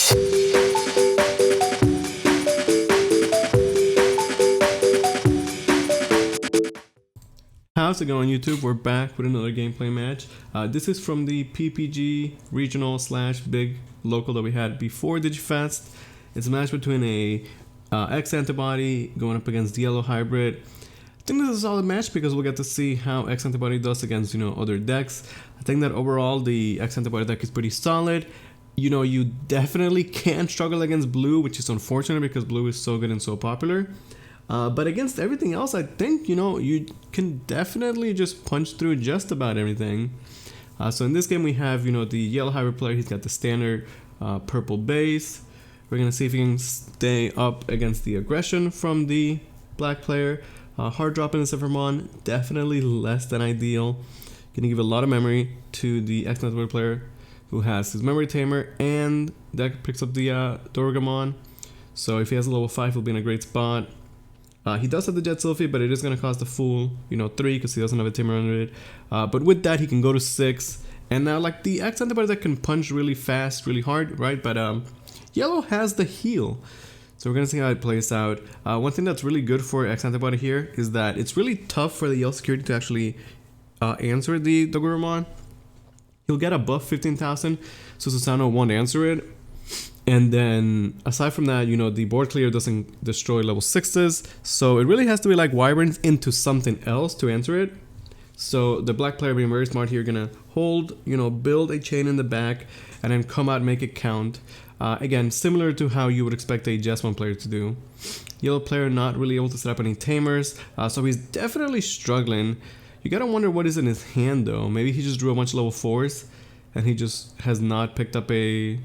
How's it going, YouTube? We're back with another gameplay match. This is from the PPG regional / big local that we had before Digifest. It's a match between a X-Antibody going up against the Yellow Hybrid. I think this is a solid match because we'll get to see how X-Antibody does against, other decks. I think that overall the X-Antibody deck is pretty solid. You definitely can struggle against blue, which is unfortunate because blue is so good and so popular. But against everything else, I think, you can definitely just punch through just about everything. So in this game, we have, the Yellow Hybrid player. He's got the standard purple base. We're going to see if he can stay up against the aggression from the black player. Hard drop in the Sephiroth, definitely less than ideal. Going to give a lot of memory to the X-Antibody player who has his memory tamer and that picks up the Dorgamon. So if he has a level 5, he'll be in a great spot. He does have the Jet Sylphie, but it is going to cost a full, 3 because he doesn't have a tamer under it. But with that, he can go to 6. And now, like, the X-Antibody that can punch really fast, really hard, right? But Yellow has the heal. So we're going to see how it plays out. One thing that's really good for X-Antibody here is that it's really tough for the Yellow security to actually answer the Gurumon. He'll get above 15,000, so Susano won't answer it. And then aside from that, the board clear doesn't destroy level 6s. So it really has to be like Wyverns into something else to answer it. So the black player being very smart here, gonna hold, build a chain in the back and then come out and make it count. Again, similar to how you would expect a Jesmon player to do. Yellow player not really able to set up any tamers. So he's definitely struggling. You gotta wonder what is in his hand though. Maybe he just drew a bunch of level 4s and he just has not picked up any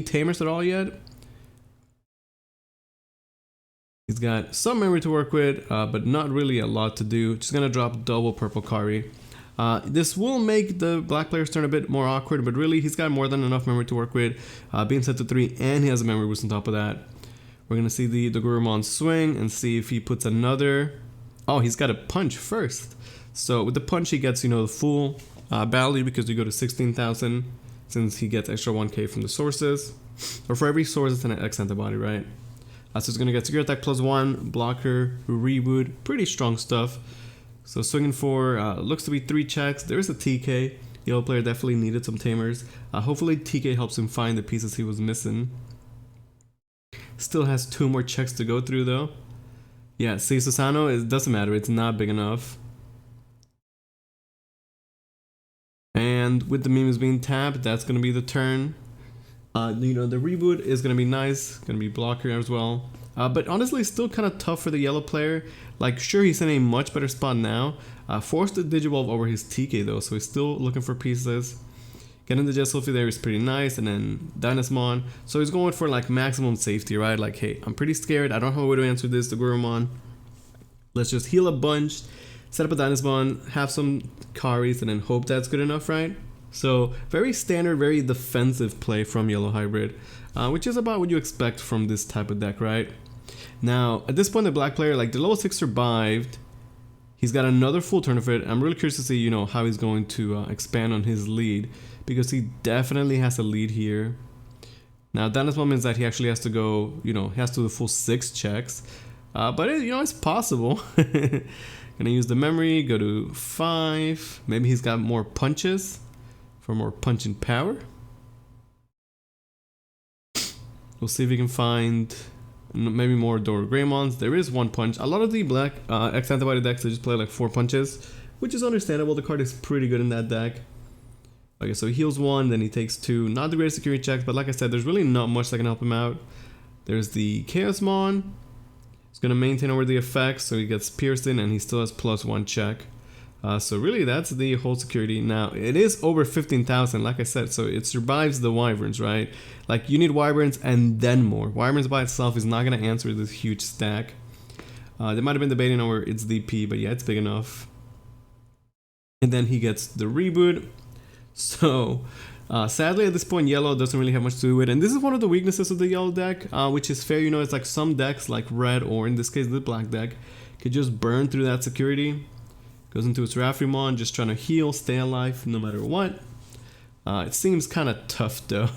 tamers at all yet. He's got some memory to work with, but not really a lot to do. Just gonna drop double purple Kari. This will make the black player's turn a bit more awkward, but really he's got more than enough memory to work with. Being set to 3, and he has a memory boost on top of that. We're gonna see the Gurumon swing and see if he puts another. Oh, he's got a punch first. So with the punch, he gets the full value because you go to 16,000. Since he gets extra 1k from the sources, or for every source it's an X-Antibody, right? So he's gonna get secure attack +1, blocker, reboot, pretty strong stuff. So swinging for looks to be 3 checks. There's a TK. Yellow player definitely needed some tamers. Hopefully TK helps him find the pieces he was missing. Still has 2 more checks to go through though. Yeah, see Susano, it doesn't matter, it's not big enough. And with the memes being tapped, that's going to be the turn. The reboot is going to be nice. Going to be blocker as well. But honestly, still kind of tough for the yellow player. Like, sure, he's in a much better spot now. Forced the Digivolve over his TK though, so he's still looking for pieces. Getting the Jet Sylphie there is pretty nice. And then Dynasmon. So he's going for like maximum safety, right? Like, hey, I'm pretty scared. I don't have a way to answer this to Gurumon. Let's just heal a bunch. Set up a Dynasmon, have some Karis, and then hope that's good enough, right? So very standard, very defensive play from Yellow Hybrid, which is about what you expect from this type of deck, right? Now, at this point, the black player, like the level 6 survived. He's got another full turn of it. I'm really curious to see, how he's going to expand on his lead, because he definitely has a lead here. Now, Dynasmon means that he actually has to go, he has to do the full 6 checks, but it's possible. Gonna use the memory, go to 5. Maybe he's got more punches for more punching power. We'll see if we can find maybe more Greymons. There is 1 punch. A lot of the black X-Antibody decks, they just play like 4 punches, which is understandable. The card is pretty good in that deck. Okay, so he heals 1, then he takes 2. Not the greatest security checks, but like I said, there's really not much that can help him out. There's the Chaosmon. He's going to maintain over the effects, so he gets pierced in and he still has +1 check. So really that's the whole security. Now it is over 15,000 like I said, so it survives the Wyverns, right? Like you need Wyverns and then more. Wyverns by itself is not going to answer this huge stack. They might have been debating over its DP, but yeah, it's big enough. And then he gets the reboot. So sadly at this point yellow doesn't really have much to do with it, and this is one of the weaknesses of the yellow deck, which is fair. It's like some decks like red, or in this case the black deck, could just burn through that security. Goes into its Rafrimon, just trying to heal, stay alive no matter what. It seems kind of tough though.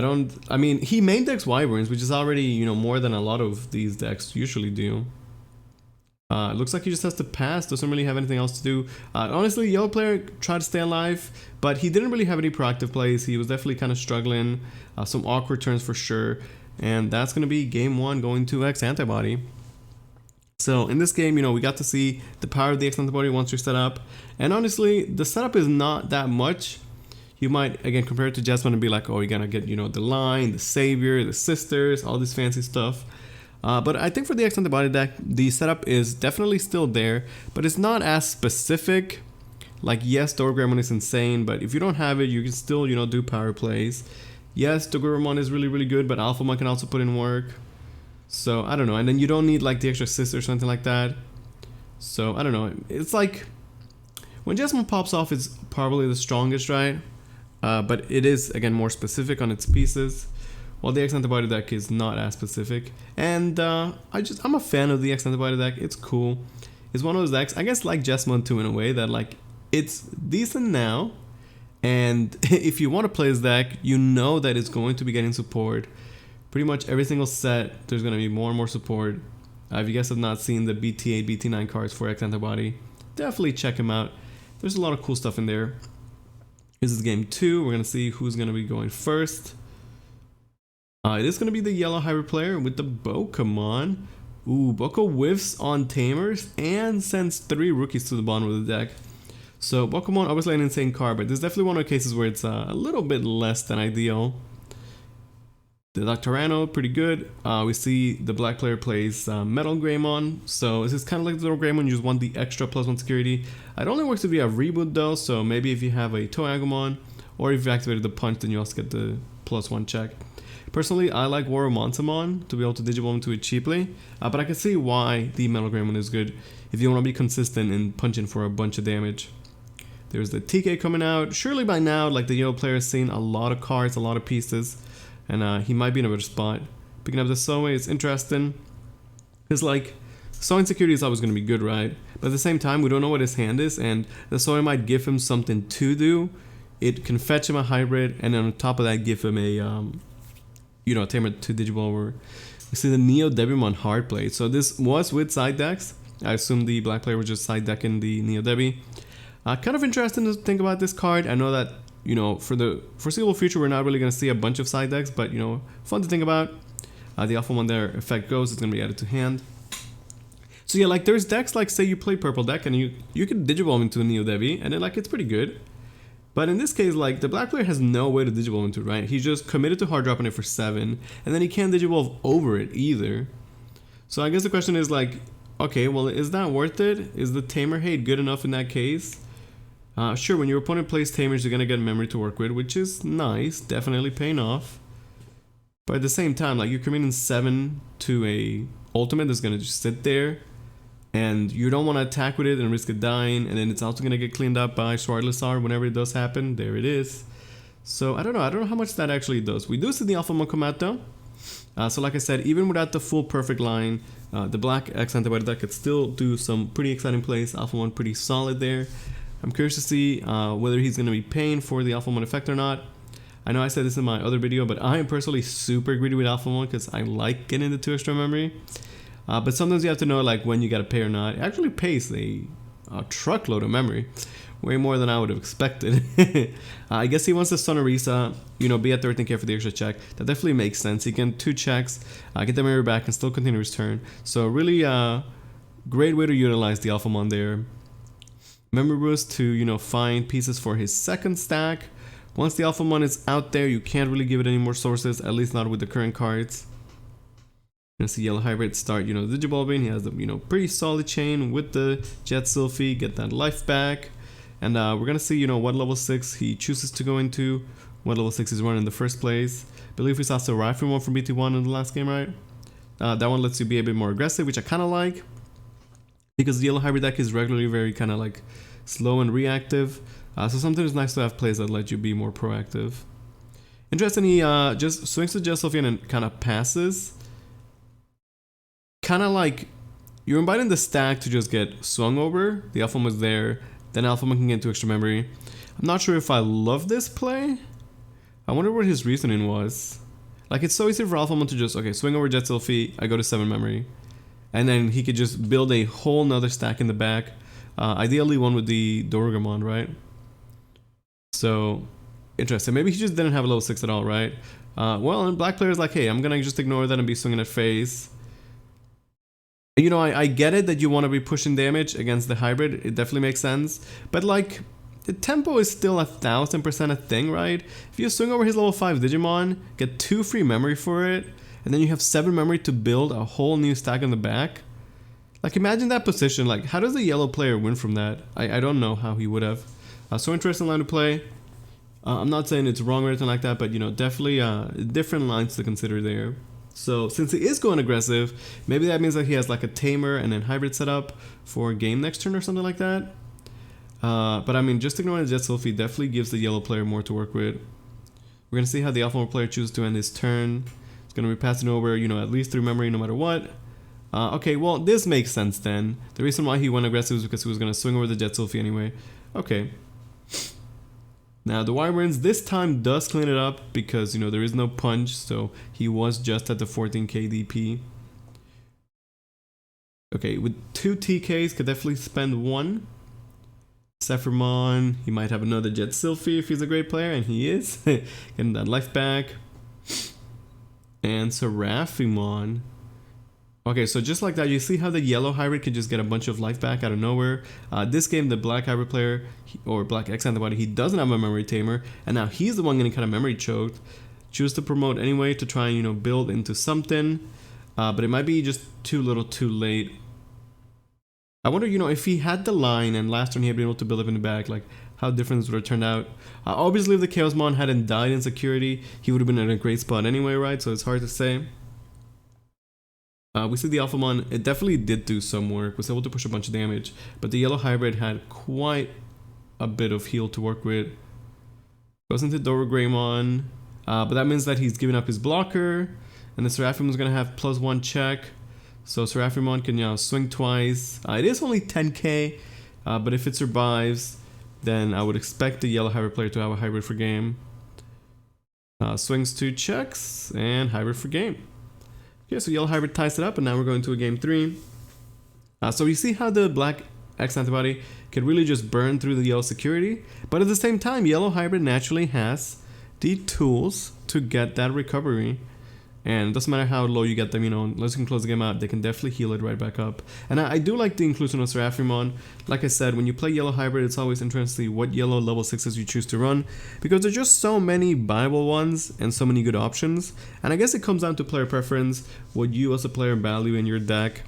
I mean, he main decks Wyverns, which is already, you know, more than a lot of these decks usually do. It looks like he just has to pass, doesn't really have anything else to do. Honestly, yellow player tried to stay alive, but he didn't really have any proactive plays. He was definitely kind of struggling, some awkward turns for sure. And that's going to be game 1 going to X-Antibody. So in this game, you know, we got to see the power of the X-Antibody once you're set up. And honestly, the setup is not that much. You might, again, compare it to Jessamine and be like, oh, you're going to get, you know, the line, the savior, the sisters, all this fancy stuff. But I think for the X-Antibody deck, the setup is definitely still there, but it's not as specific. Like, yes, Dorgrimmon is insane, but if you don't have it, you can still, you know, do power plays. Yes, Dorgrimmon is really, really good, but Alphamon can also put in work. So, I don't know. And then you don't need, like, the extra sister or something like that. So, I don't know. It's like, when Jessamine pops off, it's probably the strongest, right? But it is, again, more specific on its pieces. While the X-Antibody deck is not as specific. And I'm a fan of the X-Antibody deck. It's cool. It's one of those decks, I guess, like Jessamine too, in a way that, like, it's decent now. And if you want to play this deck, you know that it's going to be getting support. Pretty much every single set, there's going to be more and more support. If you guys have not seen the BT8, BT9 cards for X-Antibody, definitely check them out. There's a lot of cool stuff in there. This is game 2. We're going to see who's going to be going first. It is going to be the yellow hybrid player with the Pokemon. Ooh, Boko whiffs on Tamers and sends 3 rookies to the bottom of the deck. So Pokemon, obviously an insane card, but this is definitely one of the cases where it's a little bit less than ideal. The Doctorano, pretty good. We see the black player plays Metal Greymon. So this is kind of like the Little Greymon, you just want the extra +1 security. It only works if you have Reboot though, so maybe if you have a Toagumon, or if you activated the Punch, then you also get the +1 check. Personally, I like Waromontamon to be able to Digivolve into it cheaply, but I can see why the Metal Greymon is good if you want to be consistent and punching for a bunch of damage. There's the TK coming out. Surely by now, like, the yellow player has seen a lot of cards, a lot of pieces, and he might be in a better spot. Picking up the Soe is interesting. It's like, Soe security is always going to be good, right? But at the same time, we don't know what his hand is, and the Soe might give him something to do. It can fetch him a hybrid, and then on top of that, give him a you know, Tamer to Digivolver. We see the Neo Debimon hard play. So this was with side decks. I assume the black player was just side decking the Neo Debi. Kind of interesting to think about this card. I know that, you know, for the foreseeable future, we're not really going to see a bunch of side decks, but, you know, fun to think about. The alpha one there, effect goes, it's going to be added to hand. So yeah, like, there's decks like, say you play purple deck and you can Digivolve into a Neo Debi, and then, like, it's pretty good. But in this case, like, the black player has no way to Digivolve into it, right? He's just committed to hard dropping it for 7, and then he can't Digivolve over it either. So I guess the question is, like, okay, well, is that worth it? Is the Tamer hate good enough in that case? Sure, when your opponent plays Tamers, you're going to get memory to work with, which is nice, definitely paying off. But at the same time, like, you're committing 7 to a ultimate that's going to just sit there, and you don't want to attack with it and risk it dying, and then it's also going to get cleaned up by Schwartlisar whenever it does happen. There it is. So I don't know how much that actually does. We do see the Alphamon come out though. So like I said, even without the full perfect line, the black X-Antibody deck could still do some pretty exciting plays. Alphamon pretty solid there. I'm curious to see whether he's going to be paying for the Alphamon effect or not. I know I said this in my other video, but I am personally super greedy with Alphamon because I like getting the 2 extra memory. But sometimes you have to know, like, when you gotta pay or not. It actually pays a truckload of memory, way more than I would have expected. I guess he wants to Sonorisa, you know, be at 13k for the extra check. That definitely makes sense. He can 2 checks, get the memory back, and still continue his turn. So really, great way to utilize the Alphamon there. Memory boost to, you know, find pieces for his second stack. Once the Alphamon is out there, you can't really give it any more sources, at least not with the current cards. You're gonna see yellow hybrid start, you know, Digivolving. He has the, you know, pretty solid chain with the Jet Sylphie, get that life back. And we're gonna see, you know, what level 6 he chooses to go into, what level 6 he's running in the first place. I believe we saw the Rifle one from BT1 in the last game, right? That one lets you be a bit more aggressive, which I kind of like, because the yellow hybrid deck is regularly very kind of like slow and reactive. So sometimes it's nice to have plays that let you be more proactive. Interesting, he just swings to Jet Sylphie and kind of passes. Kind of like you're inviting the stack to just get swung over. The Alphamon was there, then Alphamon can get 2 extra memory. I'm not sure if I love this play. I wonder what his reasoning was. Like, it's so easy for Alphamon to just, okay, swing over Jet Sylphie, I go to 7 memory. And then he could just build a whole nother stack in the back. Ideally one with the Dorgamon, right? So, interesting. Maybe he just didn't have a level 6 at all, right? Well, and black player's like, hey, I'm gonna just ignore that and be swinging at phase. You know, I get it that you want to be pushing damage against the hybrid. It definitely makes sense. But like, the tempo is still 1000% a thing, right? If you swing over his level 5 Digimon, get 2 free memory for it, and then you have 7 memory to build a whole new stack in the back. Like, imagine that position. Like, how does the yellow player win from that? I don't know how he would have. So interesting line to play. I'm not saying it's wrong or anything like that, but you know, definitely different lines to consider there. So since he is going aggressive, maybe that means that he has like a tamer and then hybrid setup for game next turn or something like that. But I mean, just ignoring the Jet Sylphie definitely gives the yellow player more to work with. We're going to see how the Alphamon player chooses to end his turn. It's going to be passing over, you know, at least 3 memory no matter what. Okay, well, this makes sense then. The reason why he went aggressive is because he was going to swing over the Jet Sylphie anyway. Okay. Now, the Wyverns this time does clean it up because, you know, there is no punch, so he was just at the 14k DP. Okay, with 2 TKs, could definitely spend 1. Sephiroth, he might have another Jet Sylphie if he's a great player, and he is. Getting that life back. And Seraphimon. Okay, so just like that, you see how the yellow hybrid could just get a bunch of life back out of nowhere. This game, the black hybrid player, or black X-Antibody, he doesn't have a memory tamer, and now he's the one getting kind of memory choked. Choose to promote anyway to try and, you know, build into something, but it might be just too little too late. I wonder, you know, if he had the line and last turn he had been able to build up in the back, like how different this would have turned out. Obviously, if the Chaosmon hadn't died in security, he would have been in a great spot anyway, right? So it's hard to say. We see the Alphamon, it definitely did do some work, was able to push a bunch of damage, but the yellow hybrid had quite a bit of heal to work with. Goes into Dorogreymon, but that means that he's giving up his blocker, and the Seraphimon's gonna have +1 check, so Seraphimon can, you know, swing twice. It is only 10k, but if it survives, then I would expect the yellow hybrid player to have a hybrid for game. Swings 2 checks, and hybrid for game. Okay, so yellow hybrid ties it up, and now we're going to a game 3. So you see how the black X-Antibody can really just burn through the yellow security, but at the same time, yellow hybrid naturally has the tools to get that recovery. And it doesn't matter how low you get them, you know, unless you can close the game out, they can definitely heal it right back up. And I do like the inclusion of Seraphimon. Like I said, when you play yellow hybrid, it's always interesting to see what yellow level 6s you choose to run, because there's just so many viable ones and so many good options. And I guess it comes down to player preference, what you as a player value in your deck.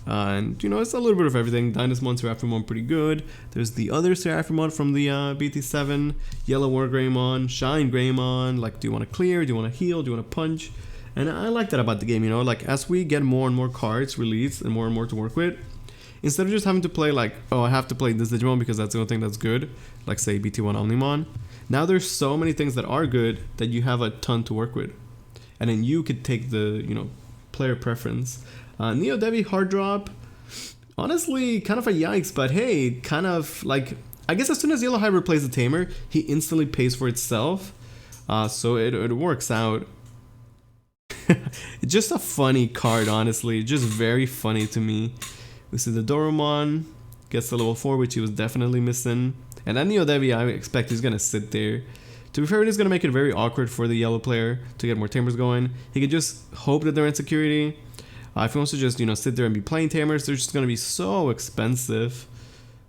And, you know, it's a little bit of everything. Dynasmon, Seraphimon, pretty good. There's the other Seraphimon from the BT7, Yellow War Greymon, Shine Greymon. Like, do you want to clear? Do you want to heal? Do you want to punch? And I like that about the game, you know, like, as we get more and more cards released and more to work with, instead of just having to play like, oh, I have to play this Digimon because that's the only thing that's good, like, say, BT1 Omnimon, now there's so many things that are good that you have a ton to work with. And then you could take the, you know, player preference. Neo Devi hard drop, honestly, kind of a yikes, but hey, kind of like, I guess as soon as Yellow Hybrid plays the Tamer, he instantly pays for itself, so it works out. It's just a funny card, honestly, just very funny to me. We see the Doromon, gets to level 4, which he was definitely missing, and that Neo Devi, I expect he's going to sit there. To be fair, it is going to make it very awkward for the yellow player to get more Tamers going. He could just hope that they're in security. If he wants to just, you know, sit there and be playing Tamers, they're just going to be so expensive.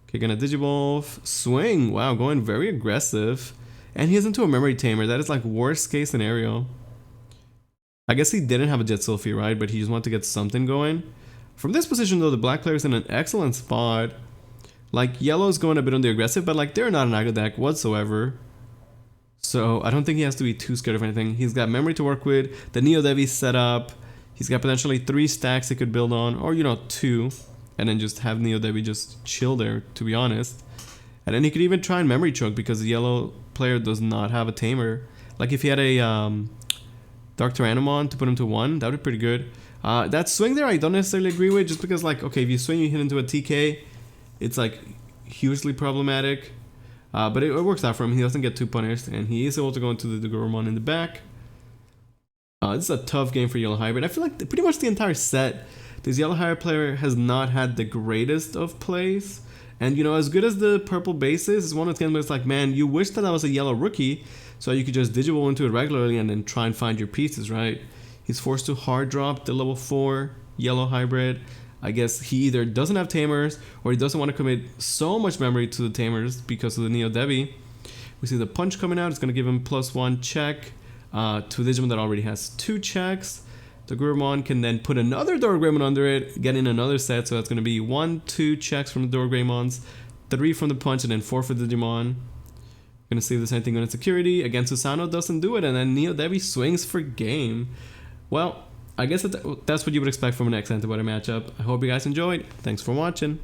Okay, gonna Digivolve. Swing. Wow, going very aggressive. And he is into a memory tamer. That is like worst case scenario. I guess he didn't have a Jet Sylphie, right? But he just wanted to get something going. From this position, though, the black player is in an excellent spot. Like, yellow's going a bit on the aggressive, but like, they're not an aggro deck whatsoever. So I don't think he has to be too scared of anything. He's got memory to work with. The Neo Devi set up. He's got potentially 3 stacks he could build on, or, you know, 2, and then just have Neo Devi just chill there, to be honest. And then he could even try and memory choke because the yellow player does not have a tamer. Like, if he had a Dark Tyrannomon to put him to 1, that would be pretty good. That swing there I don't necessarily agree with, just because, like, okay, if you swing, you hit into a TK, it's like hugely problematic. But it works out for him. He doesn't get too punished, and he is able to go into the Digimon in the back. This is a tough game for Yellow Hybrid. I feel like pretty much the entire set, this Yellow Hybrid player has not had the greatest of plays. And you know, as good as the purple base is, it's one of those games where it's like, man, you wish that I was a yellow rookie, so you could just Digivolve into it regularly and then try and find your pieces, right? He's forced to hard drop the level 4 Yellow Hybrid. I guess he either doesn't have Tamers, or he doesn't want to commit so much memory to the Tamers because of the Neo Devi. We see the punch coming out. It's going to give him +1 check to a Digimon that already has 2 checks. The Gurumon can then put another Dorgreymon under it, getting another set. So that's going to be 1, 2 checks from the Dorgreymons, 3 from the punch, and then 4 for the Digimon. Going to see the same thing on security. Again, Susano doesn't do it, and then Neo Devi swings for game. Well, I guess that's what you would expect from an X-Antibody matchup. I hope you guys enjoyed. Thanks for watching.